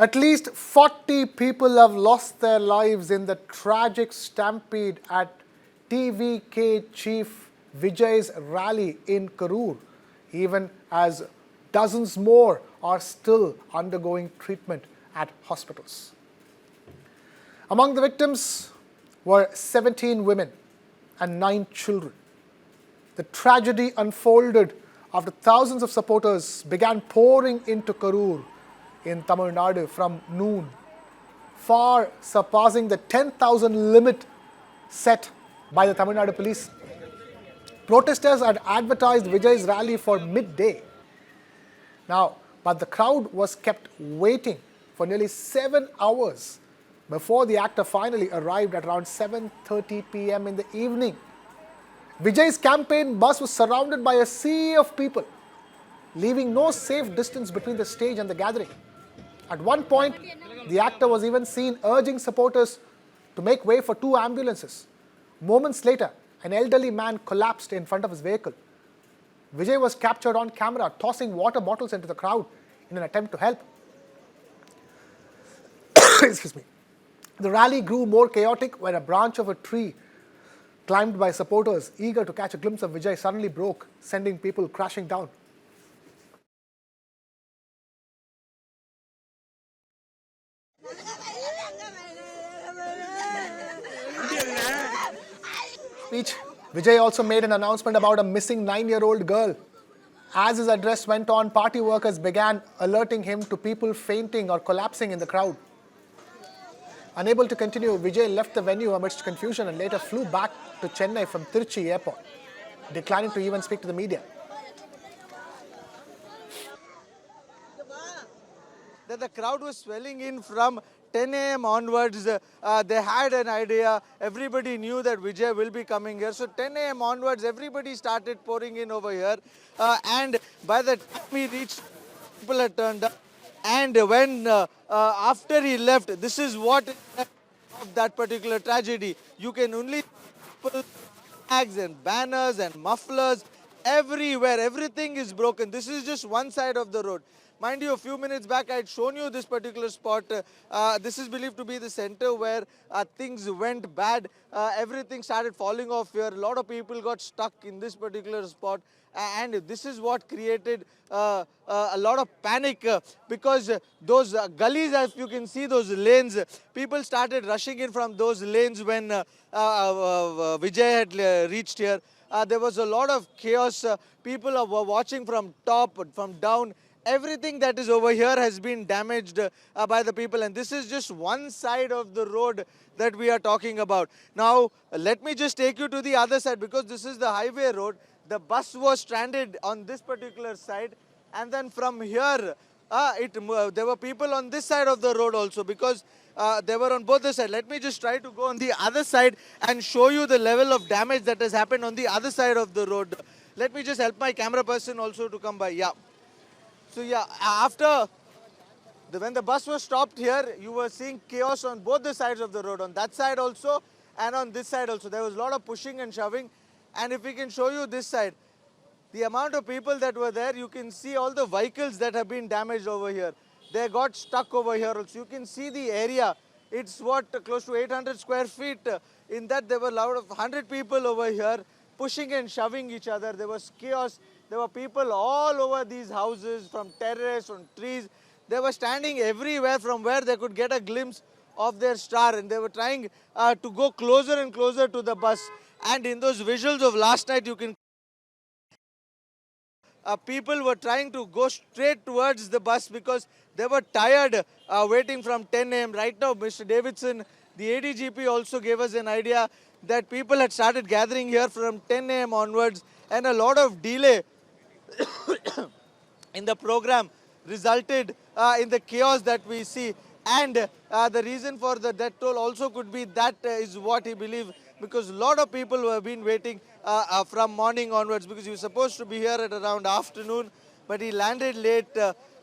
At least 40 people have lost their lives in the tragic stampede at TVK chief Vijay's rally in Karur, even as dozens more are still undergoing treatment at hospitals. Among the victims were 17 women and 9 children. The tragedy unfolded after thousands of supporters began pouring into Karur in Tamil Nadu from noon, far surpassing the 10,000 limit set by the Tamil Nadu Police. Protesters had advertised Vijay's rally for midday. But the crowd was kept waiting for nearly 7 hours before the actor finally arrived at around 7:30 p.m. in the evening. Vijay's campaign bus was surrounded by a sea of people, leaving no safe distance between the stage and the gathering. At one point, the actor was even seen urging supporters to make way for 2 ambulances. Moments later, an elderly man collapsed in front of his vehicle. Vijay was captured on camera tossing water bottles into the crowd in an attempt to help. Excuse me. The rally grew more chaotic when a branch of a tree climbed by supporters eager to catch a glimpse of Vijay suddenly broke, sending people crashing down. Speech. Vijay also made an announcement about a missing 9-year-old girl. As his address went on, party workers began alerting him to people fainting or collapsing in the crowd. Unable to continue, Vijay left the venue amidst confusion and later flew back to Chennai from Tiruchi airport, declining to even speak to the media. That the crowd was swelling in from 10 a.m. onwards. They had an idea. Everybody knew that Vijay will be coming here. So 10 a.m. onwards, everybody started pouring in over here. And by the time he reached, people had turned up. And when after he left, this is what of that particular tragedy. You can only people, flags and banners and mufflers everywhere. Everything is broken. This is just one side of the road. Mind you, a few minutes back I had shown you this particular spot. This is believed to be the center where things went bad. Everything started falling off here. A lot of people got stuck in this particular spot. And this is what created a lot of panic because those gullies, as you can see, those lanes, people started rushing in from those lanes when Vijay had reached here. There was a lot of chaos. People were watching from top, from down. Everything that is over here has been damaged by the people, and this is just one side of the road that we are talking about. Now, let me just take you to the other side because this is the highway road. The bus was stranded on this particular side, and then from here, there were people on this side of the road also because they were on both the sides. Let me just try to go on the other side and show you the level of damage that has happened on the other side of the road. Let me just help my camera person also to come by. Yeah. So yeah, when the bus was stopped here, you were seeing chaos on both the sides of the road, on that side also and on this side also. There was a lot of pushing and shoving. And if we can show you this side, the amount of people that were there, you can see all the vehicles that have been damaged over here. They got stuck over here also. You can see the area. It's close to 800 square feet. In that, there were a lot of 100 people over here pushing and shoving each other. There was chaos. There were people all over these houses, from terrace, from trees. They were standing everywhere from where they could get a glimpse of their star. And they were trying to go closer and closer to the bus. And in those visuals of last night, you can people were trying to go straight towards the bus because they were tired waiting from 10 a.m. Right now, Mr. Davidson, the ADGP, also gave us an idea that people had started gathering here from 10 a.m. onwards, and a lot of delay in the program resulted in the chaos that we see. And the reason for the death toll also could be that is what he believes, because a lot of people have been waiting from morning onwards, because he was supposed to be here at around afternoon, but he landed late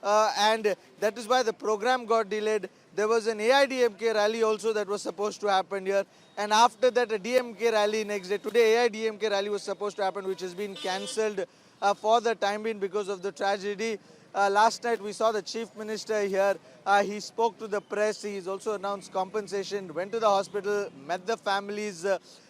and that is why the program got delayed. There was an AIDMK rally also that was supposed to happen here, and after that a DMK rally next day. Today AIDMK rally was supposed to happen, which has been cancelled for the time being because of the tragedy. Last night we saw the Chief Minister here. He spoke to the press. He's also announced compensation, went to the hospital, met the families.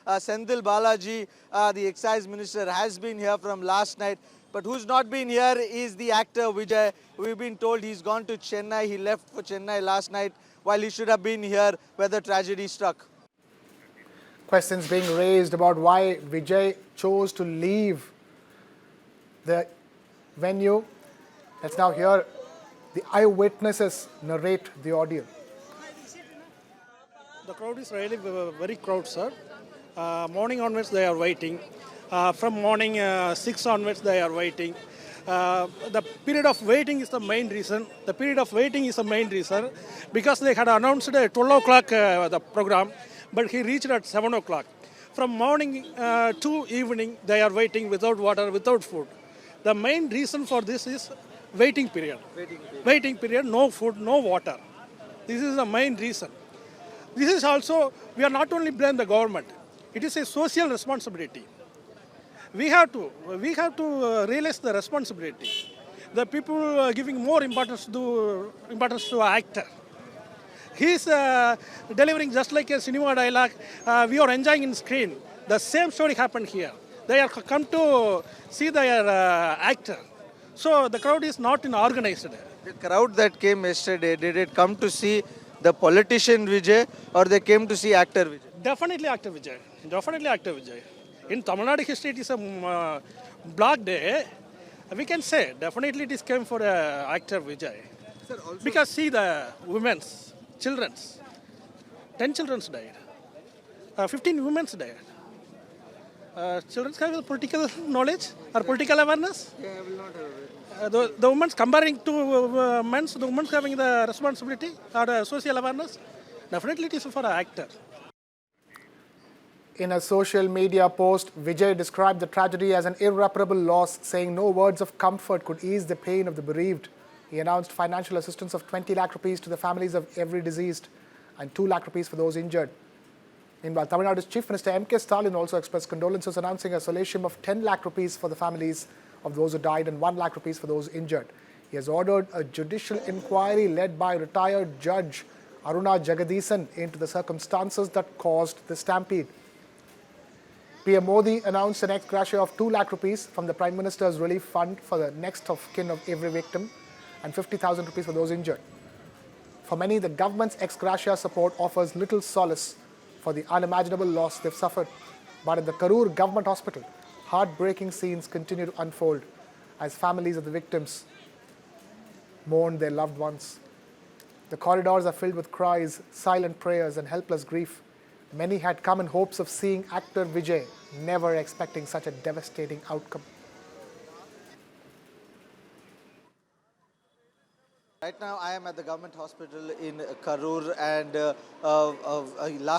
Senthil Balaji, the Excise Minister, has been here from last night. But who's not been here is the actor Vijay. We've been told he's gone to Chennai. He left for Chennai last night while he should have been here where the tragedy struck. Questions being raised about why Vijay chose to leave the venue. Let's now hear the eyewitnesses narrate the audio. The crowd is really very crowded, sir. Morning onwards they are waiting. From morning 6 onwards they are waiting. The period of waiting is the main reason. Because they had announced at 12 o'clock the program, but he reached at 7 o'clock. From morning to evening they are waiting without water, without food. The main reason for this is waiting period. Waiting period, no food, no water. This is the main reason. This is also, we are not only blame the government. It is a social responsibility. We have to realize the responsibility. The people are giving more importance to an actor. He is delivering just like a cinema dialogue. We are enjoying in screen. The same story happened here. They are come to see their actor. So the crowd is not organized. The crowd that came yesterday, did it come to see the politician Vijay or they came to see actor Vijay? Definitely actor Vijay. In Tamil Nadu history, it is a black day. We can say definitely it is came for actor Vijay. Sir, also because see the women's, children's, 10 children died, 15 women died. Children have political knowledge or political awareness. Yeah, I will not have it. The women's comparing to men's, the women's having the responsibility or social awareness. Definitely it is for an actor. In a social media post, Vijay described the tragedy as an irreparable loss, saying no words of comfort could ease the pain of the bereaved. He announced financial assistance of 20 lakh rupees to the families of every deceased and 2 lakh rupees for those injured. Meanwhile, Tamil Nadu's Chief Minister M.K. Stalin also expressed condolences, announcing a solatium of 10 lakh rupees for the families of those who died and 1 lakh rupees for those injured. He has ordered a judicial inquiry led by retired Judge Aruna Jagadeesan into the circumstances that caused the stampede. PM Modi announced an ex gratia of 2 lakh rupees from the Prime Minister's relief fund for the next of kin of every victim and 50,000 rupees for those injured. For many, the government's ex gratia support offers little solace for the unimaginable loss they've suffered. But at the Karur Government Hospital, heartbreaking scenes continue to unfold as families of the victims mourn their loved ones. The corridors are filled with cries, silent prayers, and helpless grief. Many had come in hopes of seeing actor Vijay, never expecting such a devastating outcome. Right now, I am at the government hospital in Karur, and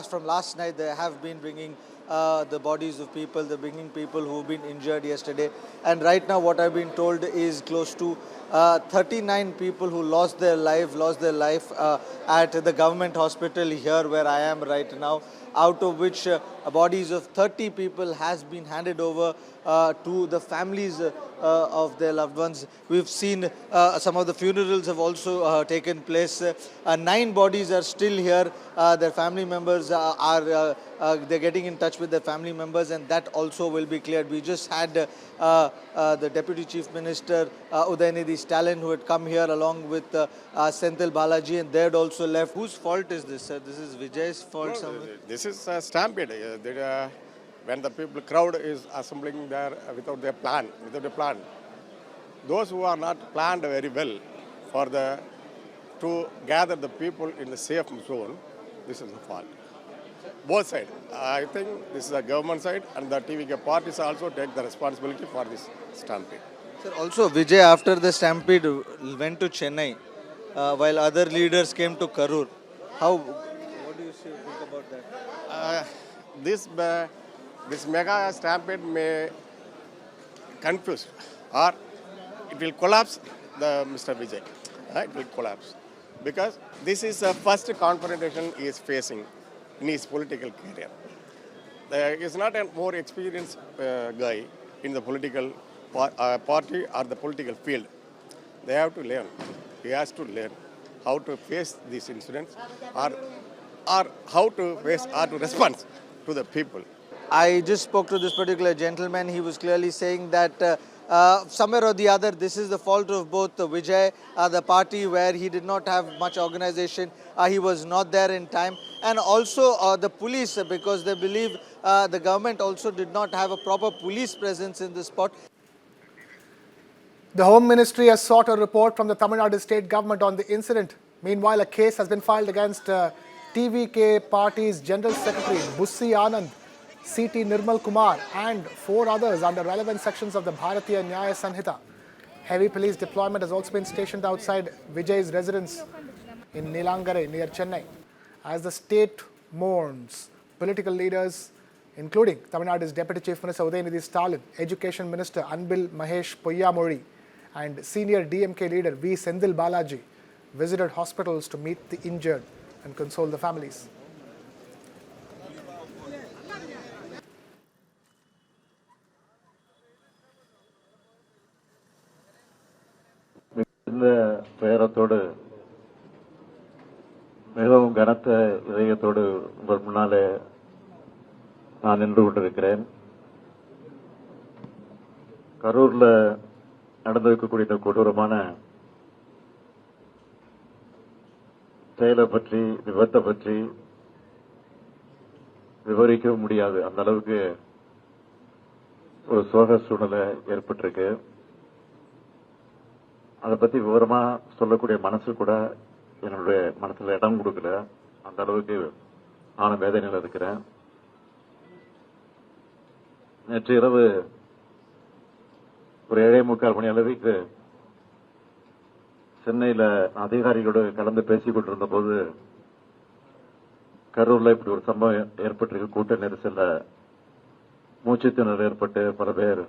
from last night, they have been bringing the bodies of people, they're bringing people who've been injured yesterday. And right now, what I've been told is close to 39 people who lost their life at the government hospital here where I am right now, out of which bodies of 30 people has been handed over to the families of their loved ones. We've seen some of the funerals have also taken place. 9 bodies are still here. Their family members they're getting in touch with their family members, and that also will be cleared. We just had the Deputy Chief Minister Udayanidhi Stalin, who had come here along with Senthil Balaji, and they had also left. Whose fault is this, sir? This is Vijay's fault? No, this is a stampede. When the crowd is assembling there without a plan. Those who are not planned very well to gather the people in the safe zone, this is the fault. Both sides. I think this is the government side, and the TVK parties also take the responsibility for this stampede. Sir, also Vijay after the stampede went to Chennai while other leaders came to Karur. What do you think about that? This mega stampede may confuse or it will collapse Mr. Vijay. It will collapse because this is the first confrontation he is facing in his political career. He is not a more experienced guy in the political party or the political field. they have to learn. He has to learn how to face these incidents or how to face or to respond to the people. I just spoke to this particular gentleman. He was clearly saying that somewhere or the other, this is the fault of both Vijay, the party where he did not have much organization. He was not there in time. And also the police, because they believe the government also did not have a proper police presence in this spot. The Home Ministry has sought a report from the Tamil Nadu state government on the incident. Meanwhile, a case has been filed against TVK party's General Secretary Bussi Anand, CT Nirmal Kumar and 4 others under relevant sections of the Bharatiya Nyaya Sanhita. Heavy police deployment has also been stationed outside Vijay's residence in Nilangare near Chennai. As the state mourns, political leaders including Tamil Nadu's Deputy Chief Minister Udayanidhi Stalin, Education Minister Anbil Mahesh Poyyamozhi and senior DMK leader V. Sendil Balaji visited hospitals to meet the injured and console the families. துயரத்தோடு மிகவும் கனத்த இதயத்தோடு உங்கள் முன்னாலே நான் நின்று கொண்டிருக்கிறேன். கரூர்ல நடந்திருக்கக்கூடிய இந்த கொடூரமான செயலை பற்றி, விபத்தை பற்றி விவரிக்க முடியாது. அந்த அளவுக்கு ஒரு சோக சூழ்நிலை ஏற்பட்டிருக்கு. அதை பத்தி விவரமா சொல்லக்கூடிய மனசு கூட என்னுடைய மனசுல இடம் கொடுக்கல. அந்த அளவுக்கு நானும் வேதனையில் இருக்கிறேன். நேற்று இரவு ஒரு 7:45 மணி அளவுக்கு சென்னையில அதிகாரிகளோடு கலந்து பேசிக் கொண்டிருந்த போது கரூர்ல இப்படி ஒரு சம்பவம் ஏற்பட்டிருக்கு. கூட்ட நெரிசல்ல மூச்சுத்திணறல் ஏற்பட்டு பல பேர்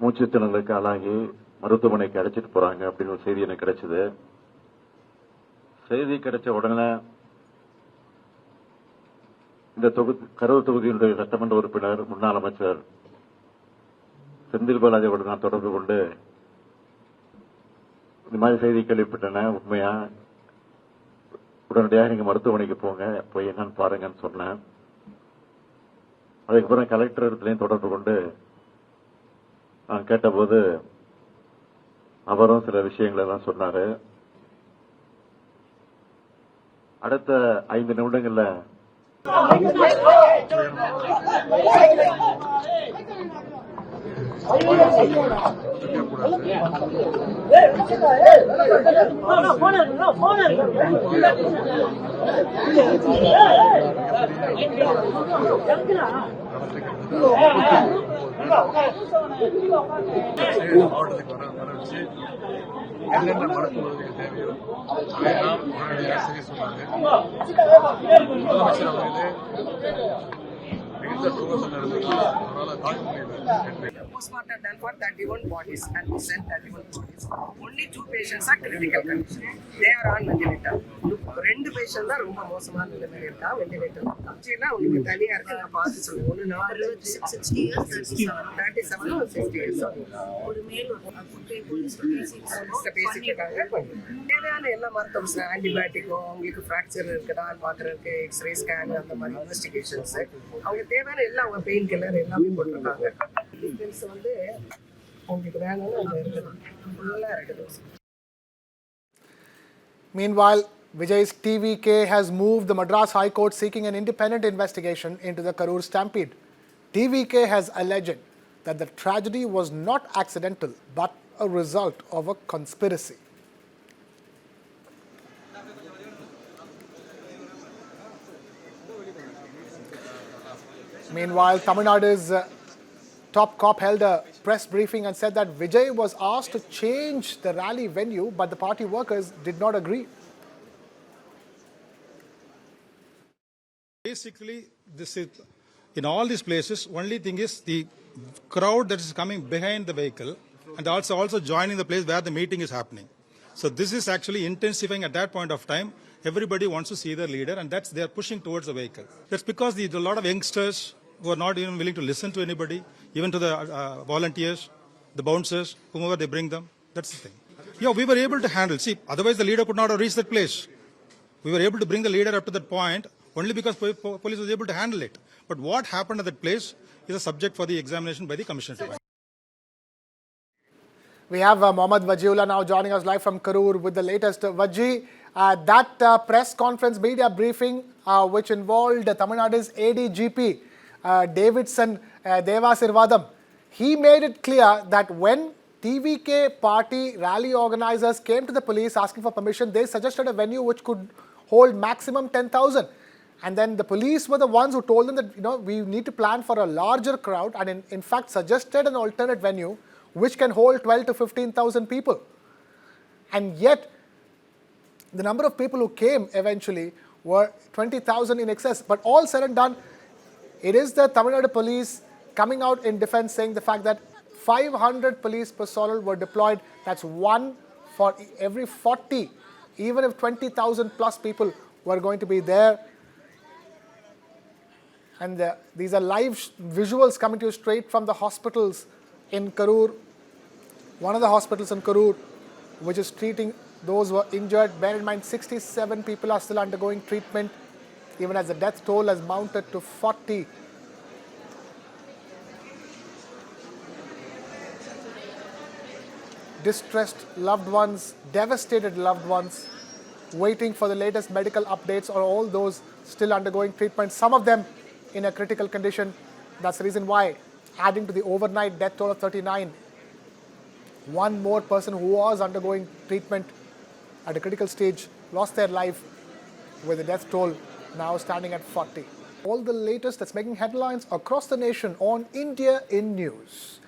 மூச்சுத்திணறலுக்கு ஆளாகி மருத்துவமனைக்கு அழைச்சிட்டு போறாங்க அப்படின்னு ஒரு செய்தி எனக்கு கிடைச்சது. செய்தி கிடைச்ச உடனே இந்த கரூர் தொகுதியினுடைய சட்டமன்ற உறுப்பினர் முன்னாள் அமைச்சர் செந்தில் பாலாஜியோடு நான் தொடர்பு கொண்டு இந்த மாதிரி செய்தி கேள்விப்பட்டேன், உண்மையா உடனடியாக நீங்க மருத்துவமனைக்கு போங்க, போய் என்னன்னு பாருங்கன்னு சொன்னேன். அதுக்கப்புறம் கலெக்டர் இடத்துலையும் தொடர்பு கொண்டு நான் கேட்டபோது அவரும் சில விஷயங்கள் எல்லாம் சொன்னாரு. அடுத்த 5 நிமிடங்கள்ல என்னென்ன மருத்துவ உதவிகள் தேவையோ அதையெல்லாம் உடனடியாக செய்ய சொன்னாங்க. முதலமைச்சர் அவர்களே மிகுந்த சோகம் நடந்தது. அவரால் தாங்க முடியல. Postmortem done for 31 bodies and we sent 31 bodies. Only 2 patients are critical condition. They are on ventilator. 2 patients தான் ரொம்ப மோசமான நிலைமையில இருக்கா வெண்டிலேட்டர். அப்படினா உங்களுக்கு தனியா இருக்கு, நான் பார்த்து சொல்றேன். ஒன்னு 60 years 37 or 60 years. ஒரு மேல் ஒரு பேசிட்டாங்க. தேவையான எல்லா மருத்துவ ஆன்டிபயோட்டிக்கோ உங்களுக்கு ஃபிராக்சர் இருக்குதான்னு பார்க்கறதுக்கு எக்ஸ்ரே ஸ்கேன் அந்த மாதிரி இன்வெஸ்டிகேஷன்ஸ் அவங்க தேவையான எல்லா அவங்க பெயின் கில்லர் எல்லாமே போட்டுருக்காங்க. வந்து உங்களுக்கு வேணும்னு அந்த இருக்குது ஃபுல்லா இருக்குது. Meanwhile, Vijay's TVK has moved the Madras High Court seeking an independent investigation into the Karur stampede. TVK has alleged that the tragedy was not accidental but a result of a conspiracy. Meanwhile, Tamil Nadu's top cop held a press briefing and said that Vijay was asked to change the rally venue, but the party workers did not agree. Basically, this is, in all these places, only thing is the crowd that is coming behind the vehicle and also joining the place where the meeting is happening. So this is actually intensifying at that point of time. Everybody wants to see the leader, and they are pushing towards the vehicle. That's because there are a lot of youngsters who are not even willing to listen to anybody, even to the volunteers, the bouncers, whomever they bring them. That's the thing. Yeah, we were able to handle. See, otherwise the leader could not have reached that place. We were able to bring the leader up to that point only because police was able to handle it. But what happened at that place is a subject for the examination by the commissioner. We have Mohammad Wajiullah now joining us live from Karur with the latest. Waji, that press conference media briefing which involved Tamil Nadu's ADGP, Davidson Devasirvadam, he made it clear that when TVK party rally organizers came to the police asking for permission, they suggested a venue which could hold maximum 10,000. And then the police were the ones who told them that, we need to plan for a larger crowd, and in fact suggested an alternate venue which can hold 12 to 15,000 people. And yet, the number of people who came eventually were 20,000 in excess. But all said and done, it is the Tamil Nadu police coming out in defense saying the fact that 500 police personnel were deployed. That's one for every 40, even if 20,000 plus people were going to be there. And these are live visuals coming to you straight from the hospitals in Karur. One of the hospitals in Karur, which is treating those who are injured. Bear in mind, 67 people are still undergoing treatment, even as the death toll has mounted to 40. Distressed loved ones, devastated loved ones, waiting for the latest medical updates, or all those still undergoing treatment, some of them in a critical condition. That's the reason why, adding to the overnight death toll of 39, one more person who was undergoing treatment at a critical stage lost their life, with the death toll now standing at 40. All the latest that's making headlines across the nation on India in News.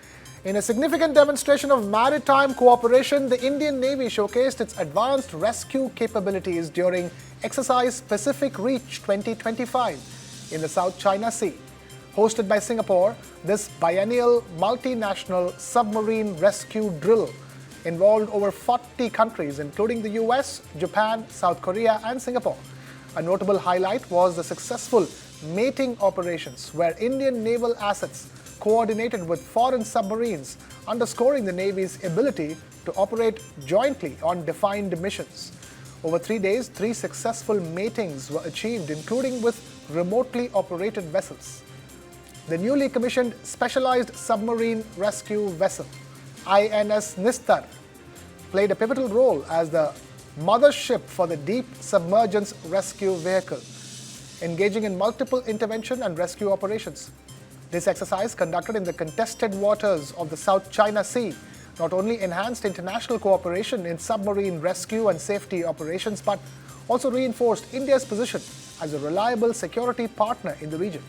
In a significant demonstration of maritime cooperation, the Indian Navy showcased its advanced rescue capabilities during Exercise Pacific Reach 2025 in the South China Sea. Hosted by Singapore, this biennial multinational submarine rescue drill involved over 40 countries, including the US, Japan, South Korea, and Singapore. A notable highlight was the successful mating operations, where Indian naval assets coordinated with foreign submarines, underscoring the Navy's ability to operate jointly on defined missions. Over 3 days, 3 successful matings were achieved, including with remotely operated vessels. The newly commissioned Specialized Submarine Rescue Vessel, INS Nistar, played a pivotal role as the mothership for the Deep Submergence Rescue Vehicle, engaging in multiple intervention and rescue operations. This exercise, conducted in the contested waters of the South China Sea, not only enhanced international cooperation in submarine rescue and safety operations, but also reinforced India's position as a reliable security partner in the region.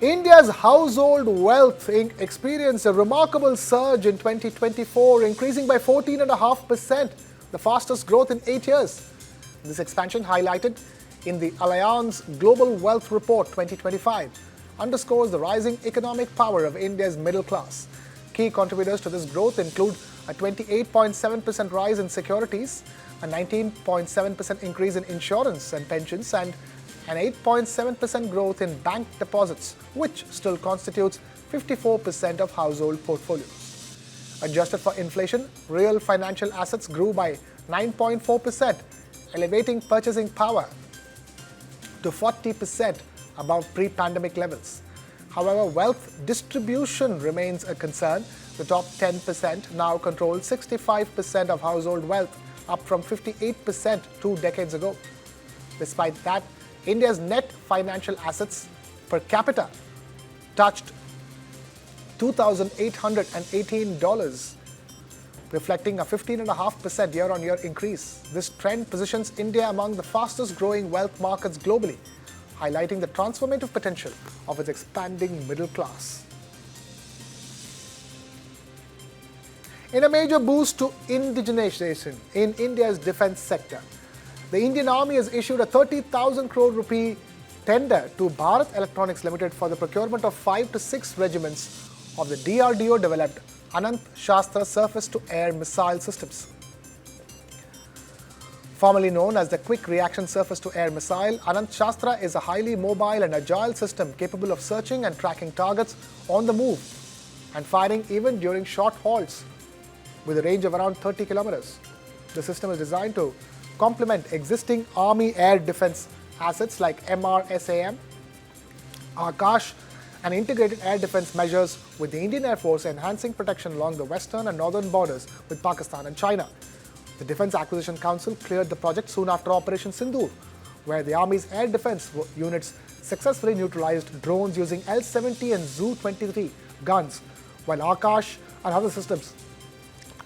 India's household wealth experienced a remarkable surge in 2024, increasing by 14.5%, the fastest growth in 8 years. This expansion, highlighted in the Allianz Global Wealth Report 2025, underscores the rising economic power of India's middle class. Key contributors to this growth include a 28.7% rise in securities, a 19.7% increase in insurance and pensions, and an 8.7% growth in bank deposits, which still constitutes 54% of household portfolios. Adjusted for inflation, real financial assets grew by 9.4%, elevating purchasing power to 40% above pre-pandemic levels. However, wealth distribution remains a concern. The top 10% now control 65% of household wealth, up from 58% 2 decades ago. Despite that, India's net financial assets per capita touched $2,818, reflecting a 15.5% year-on-year increase. This trend positions India among the fastest growing wealth markets globally, highlighting the transformative potential of its expanding middle class. In a major boost to indigenization in India's defense sector, the Indian Army has issued a 30,000 crore rupee tender to Bharat Electronics Limited for the procurement of 5 to 6 regiments of the DRDO-developed Anant Shastra surface-to-air missile systems. Formerly known as the Quick Reaction Surface-to-Air Missile, Anant Shastra is a highly mobile and agile system capable of searching and tracking targets on the move and firing even during short halts with a range of around 30 kilometers. The system is designed to complement existing Army air defense assets like MRSAM, Akash, and integrated air defense measures with the Indian Air Force, enhancing protection along the western and northern borders with Pakistan and China. The Defence Acquisition Council cleared the project soon after Operation Sindoor, where the Army's air defence units successfully neutralized drones using L-70 and Zu-23 guns, while Akash and other systems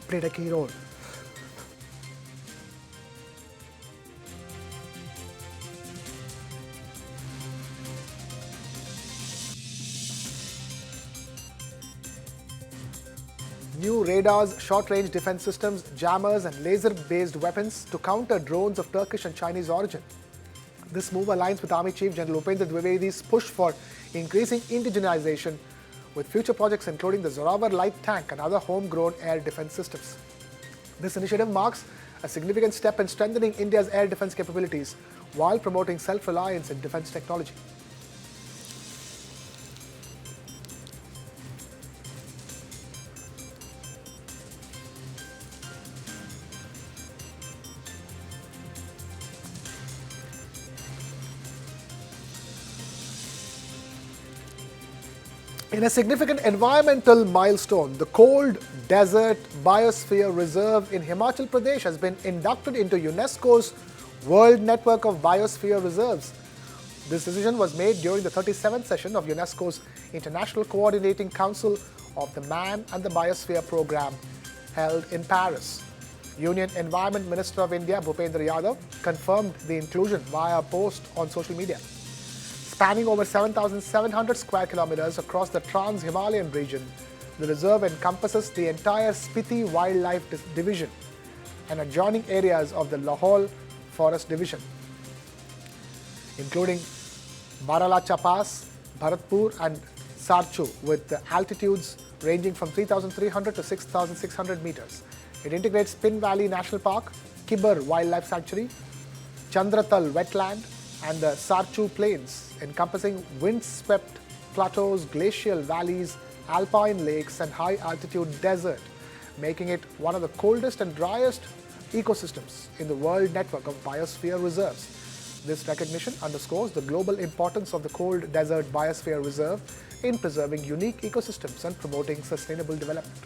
played a key role. New radars, short-range defense systems, jammers and laser-based weapons to counter drones of Turkish and Chinese origin. This move aligns with Army Chief General Upendra Dwivedi's push for increasing indigenization, with future projects including the Zorawar light tank and other homegrown air defense systems. This initiative marks a significant step in strengthening India's air defense capabilities while promoting self-reliance in defense technology. In a significant environmental milestone, the Cold Desert Biosphere Reserve in Himachal Pradesh has been inducted into UNESCO's World Network of Biosphere Reserves. This decision was made during the 37th session of UNESCO's International Coordinating Council of the Man and the Biosphere Program, held in Paris. Union Environment Minister of India, Bhupendra Yadav, confirmed the inclusion via a post on social media. Spanning over 7,700 square kilometers across the Trans-Himalayan region, the reserve encompasses the entire Spiti Wildlife Division and adjoining areas of the Lahaul Forest Division, including Baralacha Pass, Bharatpur and Sarchu, with altitudes ranging from 3,300 to 6,600 meters. It integrates Pin Valley National Park, Kibber Wildlife Sanctuary, Chandratal Wetland, and the Sarchu Plains, encompassing wind-swept plateaus, glacial valleys, alpine lakes, and high-altitude desert, making it one of the coldest and driest ecosystems in the World Network of Biosphere Reserves. This recognition underscores the global importance of the Cold Desert Biosphere Reserve in preserving unique ecosystems and promoting sustainable development.